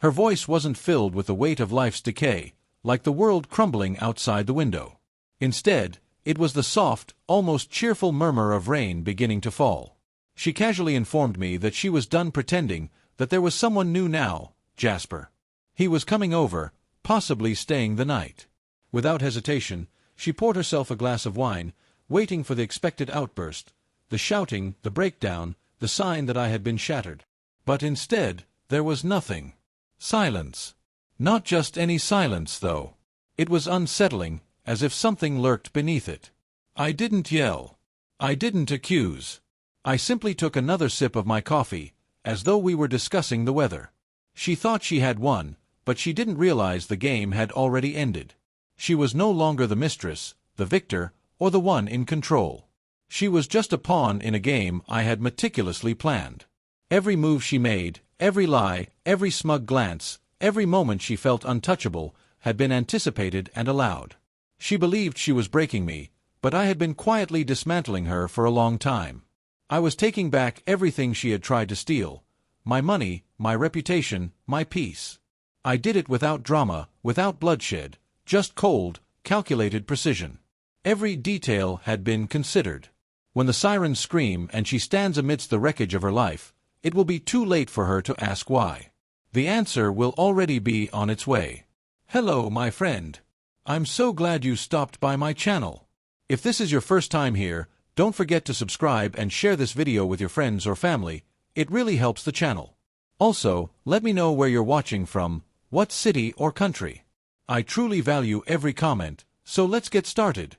Her voice wasn't filled with the weight of life's decay, like the world crumbling outside the window. Instead, it was the soft, almost cheerful murmur of rain beginning to fall. She casually informed me that she was done pretending, that there was someone new now, Jasper. He was coming over, possibly staying the night. Without hesitation, she poured herself a glass of wine, waiting for the expected outburst, the shouting, the breakdown, the sign that I had been shattered. But instead, there was nothing. Silence. Not just any silence, though. It was unsettling, as if something lurked beneath it. I didn't yell. I didn't accuse. I simply took another sip of my coffee, as though we were discussing the weather. She thought she had won, but she didn't realize the game had already ended. She was no longer the mistress, the victor, or the one in control. She was just a pawn in a game I had meticulously planned. Every move she made, every lie, every smug glance, every moment she felt untouchable, had been anticipated and allowed. She believed she was breaking me, but I had been quietly dismantling her for a long time. I was taking back everything she had tried to steal: my money, my reputation, my peace. I did it without drama, without bloodshed, just cold, calculated precision. Every detail had been considered. When the sirens scream and she stands amidst the wreckage of her life, it will be too late for her to ask why. The answer will already be on its way. Hello, my friend. I'm so glad you stopped by my channel. If this is your first time here, don't forget to subscribe and share this video with your friends or family. It really helps the channel. Also, let me know where you're watching from, what city or country. I truly value every comment, so let's get started.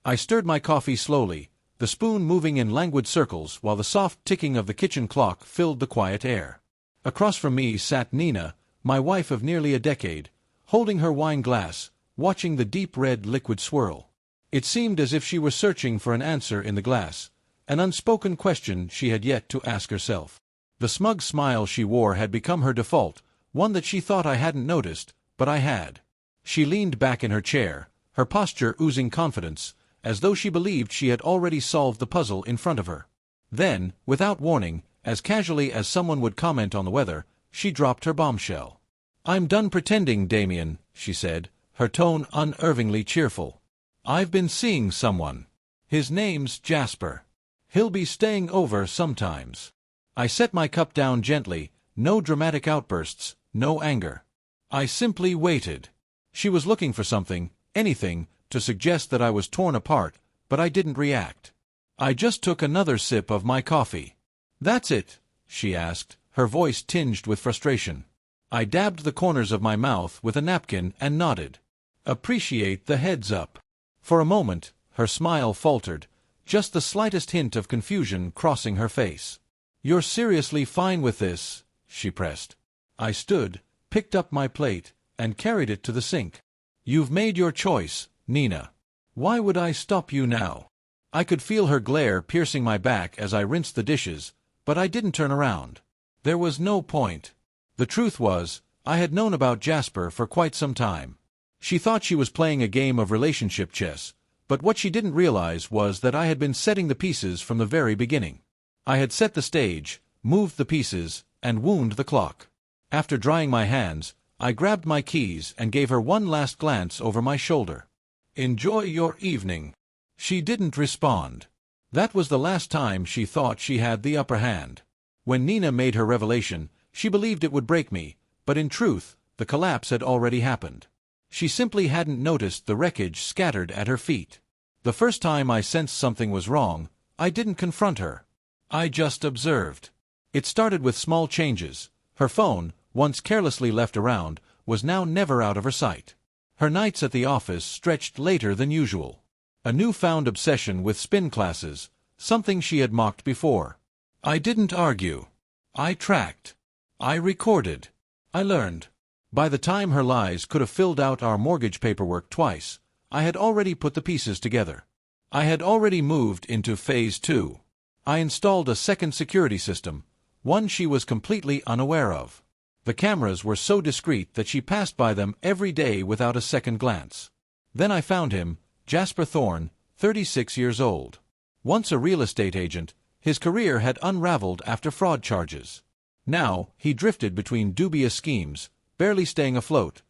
I stirred my coffee slowly, the spoon moving in languid circles while the soft ticking of the kitchen clock filled the quiet air. Across from me sat Nina, my wife of nearly a decade, holding her wine glass, watching the deep red liquid swirl. It seemed as if she were searching for an answer in the glass, an unspoken question she had yet to ask herself. The smug smile she wore had become her default, one that she thought I hadn't noticed, but I had. She leaned back in her chair, her posture oozing confidence, as though she believed she had already solved the puzzle in front of her. Then, without warning, as casually as someone would comment on the weather, she dropped her bombshell. "I'm done pretending, Damien," she said, her tone unervingly cheerful. "I've been seeing someone. His name's Jasper. He'll be staying over sometimes." I set my cup down gently, no dramatic outbursts, no anger. I simply waited. She was looking for something, anything, to suggest that I was torn apart, but I didn't react. I just took another sip of my coffee. "That's it?" she asked, her voice tinged with frustration. I dabbed the corners of my mouth with a napkin and nodded. "Appreciate the heads up." For a moment, her smile faltered, just the slightest hint of confusion crossing her face. "You're seriously fine with this?" she pressed. I stood, picked up my plate, and carried it to the sink. "You've made your choice, Nina. Why would I stop you now?" I could feel her glare piercing my back as I rinsed the dishes, but I didn't turn around. There was no point. The truth was, I had known about Jasper for quite some time. She thought she was playing a game of relationship chess, but what she didn't realize was that I had been setting the pieces from the very beginning. I had set the stage, moved the pieces, and wound the clock. After drying my hands, I grabbed my keys and gave her one last glance over my shoulder. "Enjoy your evening." She didn't respond. That was the last time she thought she had the upper hand. When Nina made her revelation, she believed it would break me, but in truth, the collapse had already happened. She simply hadn't noticed the wreckage scattered at her feet. The first time I sensed something was wrong, I didn't confront her. I just observed. It started with small changes. Her phone, once carelessly left around, was now never out of her sight. Her nights at the office stretched later than usual. A newfound obsession with spin classes, something she had mocked before. I didn't argue. I tracked. I recorded. I learned. By the time her lies could have filled out our mortgage paperwork twice, I had already put the pieces together. I had already moved into Phase 2. I installed a second security system, one she was completely unaware of. The cameras were so discreet that she passed by them every day without a second glance. Then I found him, Jasper Thorne, 36 years old. Once a real estate agent, his career had unraveled after fraud charges. Now, he drifted between dubious schemes, barely staying afloat.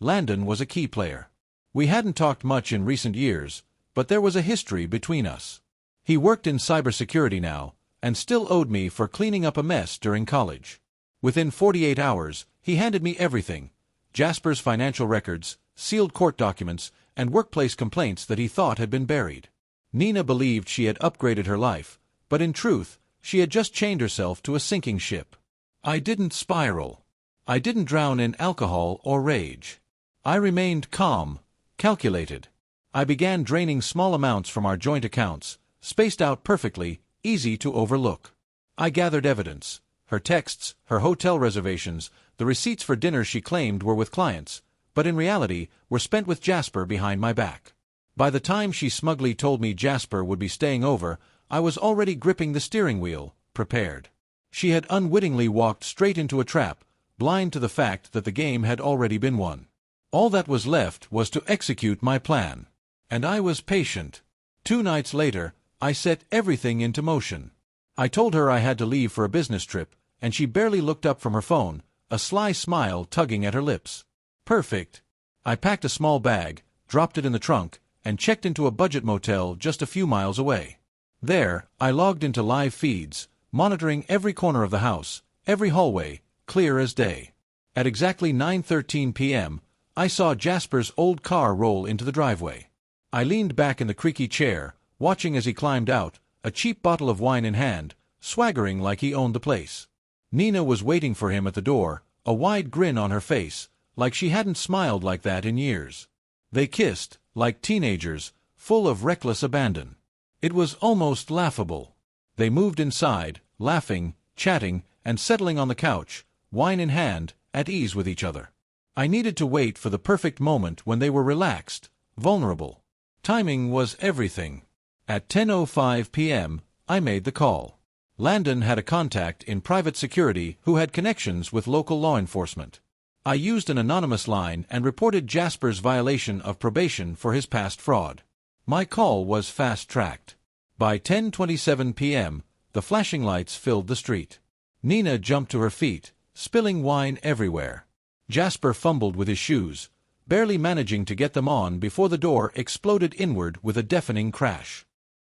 Landon was a key player. We hadn't talked much in recent years, but there was a history between us. He worked in cybersecurity now, and still owed me for cleaning up a mess during college. Within 48 hours, he handed me everything: Jasper's financial records, sealed court documents, and workplace complaints that he thought had been buried. Nina believed she had upgraded her life, but in truth, she had just chained herself to a sinking ship. I didn't spiral. I didn't drown in alcohol or rage. I remained calm, calculated. I began draining small amounts from our joint accounts, spaced out perfectly, easy to overlook. I gathered evidence: her texts, her hotel reservations, the receipts for dinners she claimed were with clients, but in reality were spent with Jasper behind my back. By the time she smugly told me Jasper would be staying over, I was already gripping the steering wheel, prepared. She had unwittingly walked straight into a trap, blind to the fact that the game had already been won. All that was left was to execute my plan. And I was patient. 2 nights later, I set everything into motion. I told her I had to leave for a business trip, and she barely looked up from her phone, a sly smile tugging at her lips. Perfect. I packed a small bag, dropped it in the trunk, and checked into a budget motel just a few miles away. There, I logged into live feeds, monitoring every corner of the house, every hallway, clear as day. At exactly 9:13 p.m., I saw Jasper's old car roll into the driveway. I leaned back in the creaky chair, watching as he climbed out, a cheap bottle of wine in hand, swaggering like he owned the place. Nina was waiting for him at the door, a wide grin on her face, like she hadn't smiled like that in years. They kissed, like teenagers, full of reckless abandon. It was almost laughable. They moved inside, laughing, chatting, and settling on the couch, wine in hand, at ease with each other. I needed to wait for the perfect moment when they were relaxed, vulnerable. Timing was everything. At 10:05 p.m., I made the call. Landon had a contact in private security who had connections with local law enforcement. I used an anonymous line and reported Jasper's violation of probation for his past fraud. My call was fast-tracked. By 10:27 p.m., the flashing lights filled the street. Nina jumped to her feet, spilling wine everywhere. Jasper fumbled with his shoes, barely managing to get them on before the door exploded inward with a deafening crash.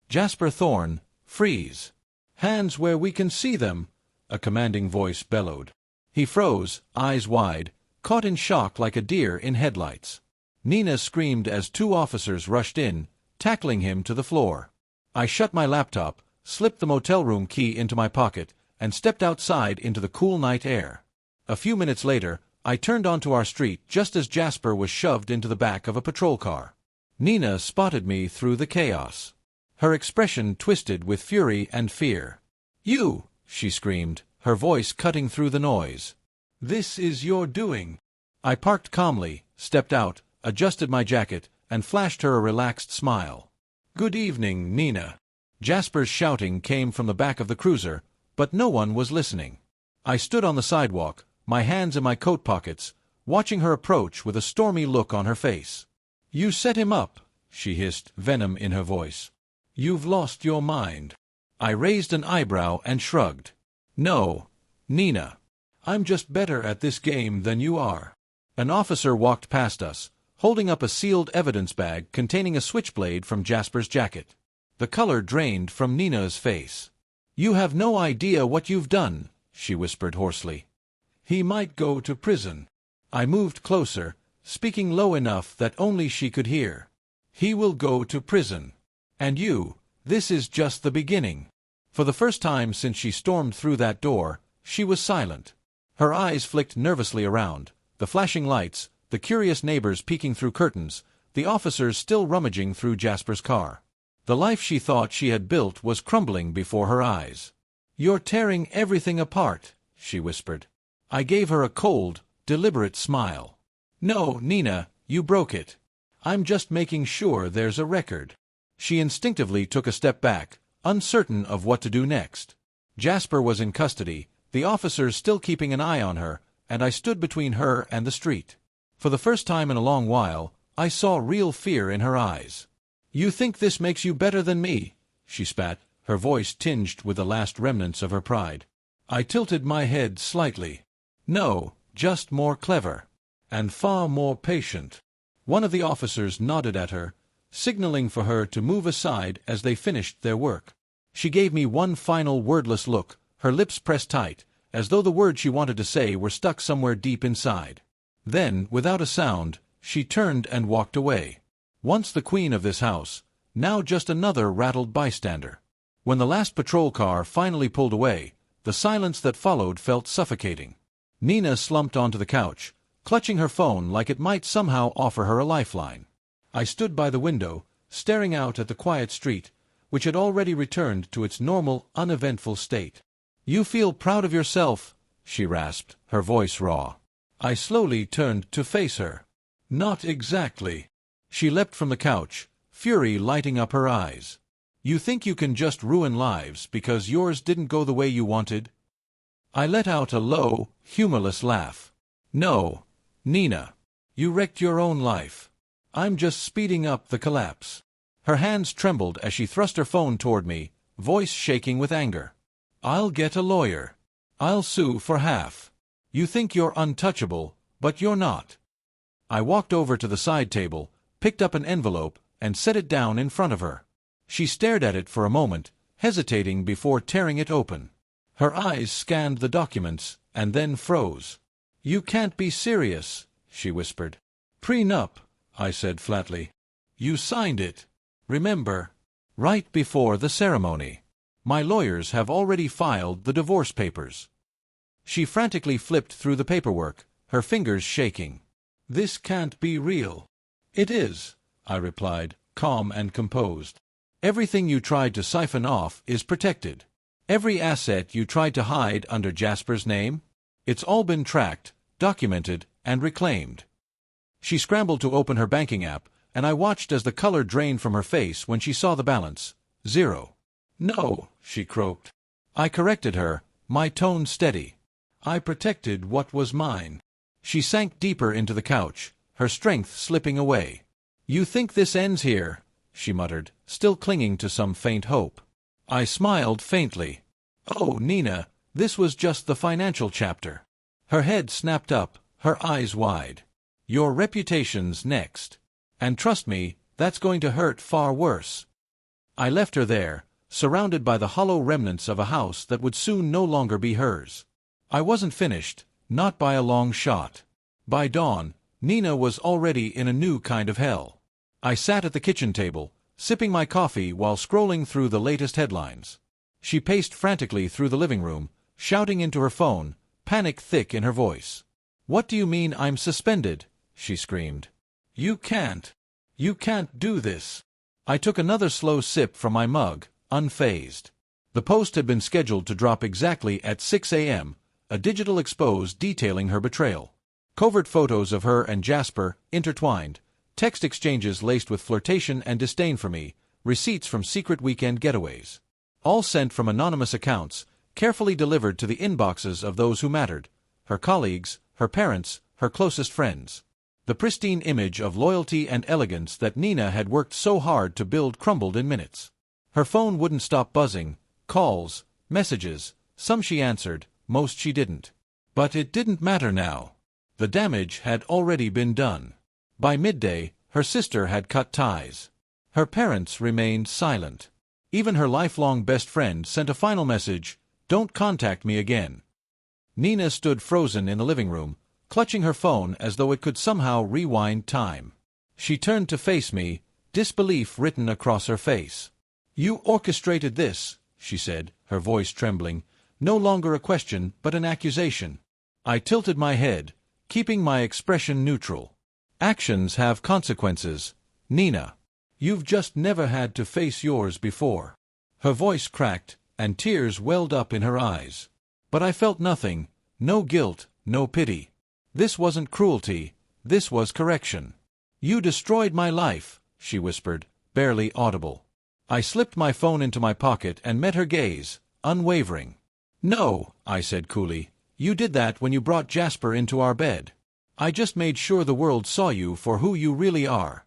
"Jasper Thorne, freeze. Hands where we can see them," a commanding voice bellowed. He froze, eyes wide, caught in shock like a deer in headlights. Nina screamed as 2 officers rushed in, tackling him to the floor. I shut my laptop, slipped the motel room key into my pocket, and stepped outside into the cool night air. A few minutes later, I turned onto our street just as Jasper was shoved into the back of a patrol car. Nina spotted me through the chaos. Her expression twisted with fury and fear. "You!" she screamed, her voice cutting through the noise. "This is your doing." I parked calmly, stepped out, adjusted my jacket, and flashed her a relaxed smile. "Good evening, Nina." Jasper's shouting came from the back of the cruiser, but no one was listening. I stood on the sidewalk, my hands in my coat pockets, watching her approach with a stormy look on her face. "You set him up," she hissed, venom in her voice. "You've lost your mind." I raised an eyebrow and shrugged. "No, Nina. I'm just better at this game than you are." An officer walked past us, holding up a sealed evidence bag containing a switchblade from Jasper's jacket. The color drained from Nina's face. "You have no idea what you've done," she whispered hoarsely. "He might go to prison." I moved closer, speaking low enough that only she could hear. "He will go to prison. And you, this is just the beginning." For the first time since she stormed through that door, she was silent. Her eyes flicked nervously around, the flashing lights, the curious neighbors peeking through curtains, the officers still rummaging through Jasper's car. The life she thought she had built was crumbling before her eyes. "You're tearing everything apart," she whispered. I gave her a cold, deliberate smile. "No, Nina, you broke it. I'm just making sure there's a record." She instinctively took a step back, uncertain of what to do next. Jasper was in custody, the officers still keeping an eye on her, and I stood between her and the street. For the first time in a long while, I saw real fear in her eyes. "You think this makes you better than me?" she spat, her voice tinged with the last remnants of her pride. I tilted my head slightly. No, just more clever. And far more patient. One of the officers nodded at her, signaling for her to move aside as they finished their work. She gave me one final wordless look, her lips pressed tight, as though the words she wanted to say were stuck somewhere deep inside. Then, without a sound, she turned and walked away. Once the queen of this house, now just another rattled bystander. When the last patrol car finally pulled away, the silence that followed felt suffocating. Nina slumped onto the couch, clutching her phone like it might somehow offer her a lifeline. I stood by the window, staring out at the quiet street, which had already returned to its normal, uneventful state. "You feel proud of yourself," she rasped, her voice raw. I slowly turned to face her. "Not exactly." She leapt from the couch, fury lighting up her eyes. "You think you can just ruin lives because yours didn't go the way you wanted?" I let out a low, humorless laugh. "No, Nina. You wrecked your own life. I'm just speeding up the collapse." Her hands trembled as she thrust her phone toward me, voice shaking with anger. "I'll get a lawyer. I'll sue for half. You think you're untouchable, but you're not." I walked over to the side table, picked up an envelope, and set it down in front of her. She stared at it for a moment, hesitating before tearing it open. Her eyes scanned the documents, and then froze. "You can't be serious," she whispered. "Prenup," I said flatly. "You signed it. Remember? Right before the ceremony. My lawyers have already filed the divorce papers." She frantically flipped through the paperwork, her fingers shaking. "This can't be real." "It is," I replied, calm and composed. "Everything you tried to siphon off is protected. Every asset you tried to hide under Jasper's name, it's all been tracked, documented, and reclaimed." She scrambled to open her banking app, and I watched as the color drained from her face when she saw the balance. 0. "No," she croaked. I corrected her, my tone steady. "I protected what was mine." She sank deeper into the couch, her strength slipping away. "You think this ends here?" she muttered, still clinging to some faint hope. I smiled faintly. "Oh, Nina, this was just the financial chapter." Her head snapped up, her eyes wide. "Your reputation's next. And trust me, that's going to hurt far worse." I left her there, surrounded by the hollow remnants of a house that would soon no longer be hers. I wasn't finished, not by a long shot. By dawn, Nina was already in a new kind of hell. I sat at the kitchen table, sipping my coffee while scrolling through the latest headlines. She paced frantically through the living room, shouting into her phone, panic thick in her voice. "What do you mean I'm suspended?" she screamed. You can't do this." I took another slow sip from my mug, unfazed. The post had been scheduled to drop exactly at 6 a.m., a digital expose detailing her betrayal. Covert photos of her and Jasper, intertwined, text exchanges laced with flirtation and disdain for me, receipts from secret weekend getaways. All sent from anonymous accounts, carefully delivered to the inboxes of those who mattered, her colleagues, her parents, her closest friends. The pristine image of loyalty and elegance that Nina had worked so hard to build crumbled in minutes. Her phone wouldn't stop buzzing, calls, messages, some she answered, most she didn't. But it didn't matter now. The damage had already been done. By midday, her sister had cut ties. Her parents remained silent. Even her lifelong best friend sent a final message, "Don't contact me again." Nina stood frozen in the living room, clutching her phone as though it could somehow rewind time. She turned to face me, disbelief written across her face. "You orchestrated this," she said, her voice trembling, no longer a question but an accusation. I tilted my head, keeping my expression neutral. "Actions have consequences, Nina. You've just never had to face yours before." Her voice cracked, and tears welled up in her eyes. But I felt nothing, no guilt, no pity. This wasn't cruelty, this was correction. "You destroyed my life," she whispered, barely audible. I slipped my phone into my pocket and met her gaze, unwavering. "No," I said coolly, "you did that when you brought Jasper into our bed. I just made sure the world saw you for who you really are."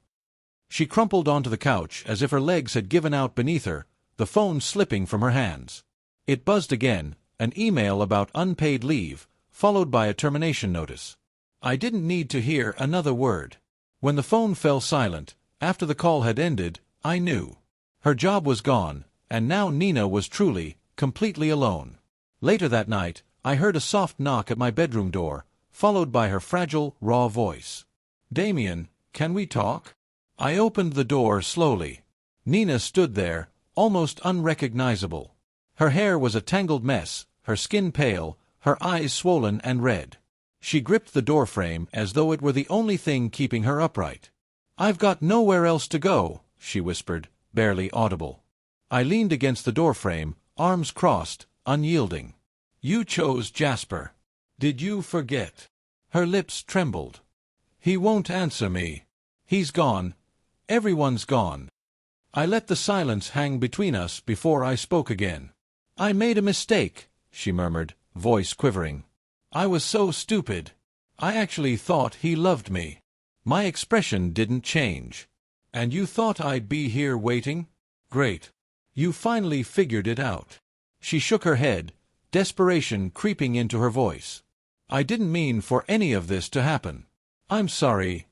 She crumpled onto the couch as if her legs had given out beneath her, the phone slipping from her hands. It buzzed again, an email about unpaid leave, followed by a termination notice. I didn't need to hear another word. When the phone fell silent, after the call had ended, I knew. Her job was gone, and now Nina was truly, completely alone. Later that night, I heard a soft knock at my bedroom door, followed by her fragile, raw voice. "Damien, can we talk?" I opened the door slowly. Nina stood there, almost unrecognizable. Her hair was a tangled mess, her skin pale, her eyes swollen and red. She gripped the doorframe as though it were the only thing keeping her upright. "I've got nowhere else to go," she whispered, barely audible. I leaned against the doorframe, arms crossed, unyielding. "You chose Jasper. Did you forget?" Her lips trembled. "He won't answer me. He's gone. Everyone's gone." I let the silence hang between us before I spoke again. "I made a mistake," she murmured, voice quivering. "I was so stupid. I actually thought he loved me." My expression didn't change. "And you thought I'd be here waiting? Great. You finally figured it out." She shook her head, desperation creeping into her voice. "I didn't mean for any of this to happen. I'm sorry.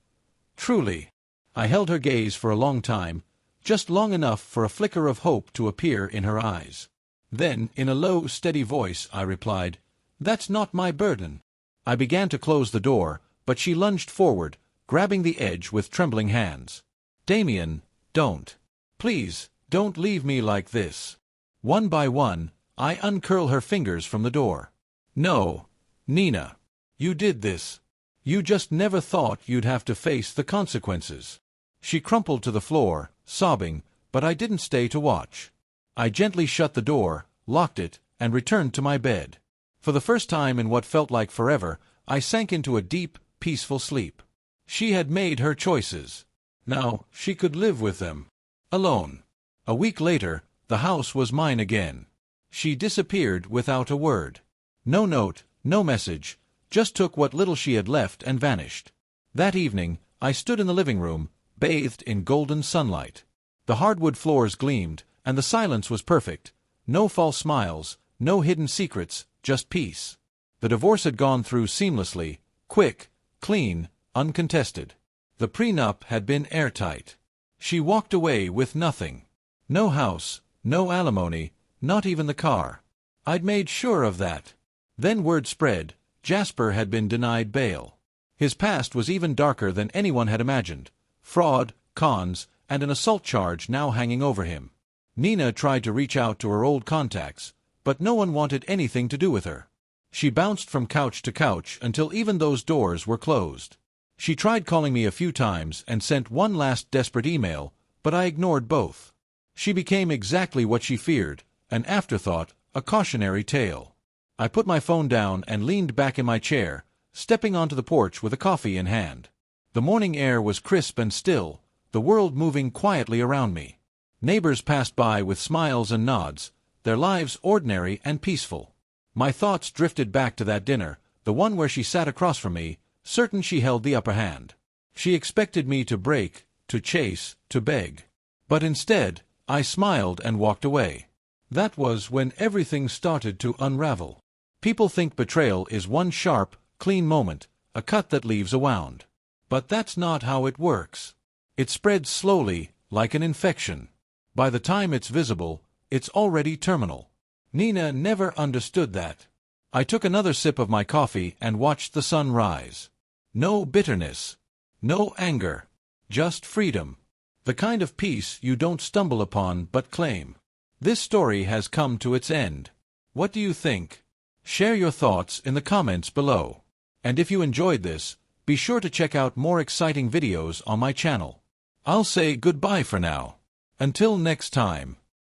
Truly." I held her gaze for a long time, just long enough for a flicker of hope to appear in her eyes. Then, in a low, steady voice, I replied, "That's not my burden." I began to close the door, but she lunged forward, grabbing the edge with trembling hands. "Damien, don't. Please, don't leave me like this." One by one, I uncurl her fingers from the door. "No, Nina. You did this. You just never thought you'd have to face the consequences." She crumpled to the floor, sobbing, but I didn't stay to watch. I gently shut the door, locked it, and returned to my bed. For the first time in what felt like forever, I sank into a deep, peaceful sleep. She had made her choices. Now she could live with them. Alone. A week later, the house was mine again. She disappeared without a word. No note, no message, just took what little she had left and vanished. That evening, I stood in the living room, bathed in golden sunlight. The hardwood floors gleamed, and the silence was perfect. No false smiles, no hidden secrets, just peace. The divorce had gone through seamlessly, quick, clean, uncontested. The prenup had been airtight. She walked away with nothing. No house, no alimony, not even the car. I'd made sure of that. Then word spread, Jasper had been denied bail. His past was even darker than anyone had imagined. Fraud, cons, and an assault charge now hanging over him. Nina tried to reach out to her old contacts, but no one wanted anything to do with her. She bounced from couch to couch until even those doors were closed. She tried calling me a few times and sent one last desperate email, but I ignored both. She became exactly what she feared, an afterthought, a cautionary tale. I put my phone down and leaned back in my chair, stepping onto the porch with a coffee in hand. The morning air was crisp and still, the world moving quietly around me. Neighbors passed by with smiles and nods, their lives ordinary and peaceful. My thoughts drifted back to that dinner, the one where she sat across from me, certain she held the upper hand. She expected me to break, to chase, to beg. But instead, I smiled and walked away. That was when everything started to unravel. People think betrayal is one sharp, clean moment, a cut that leaves a wound. But that's not how it works. It spreads slowly, like an infection. By the time it's visible, it's already terminal. Nina never understood that. I took another sip of my coffee and watched the sun rise. No bitterness. No anger. Just freedom. The kind of peace you don't stumble upon but claim. This story has come to its end. What do you think? Share your thoughts in the comments below. And if you enjoyed this, be sure to check out more exciting videos on my channel. I'll say goodbye for now. Until next time.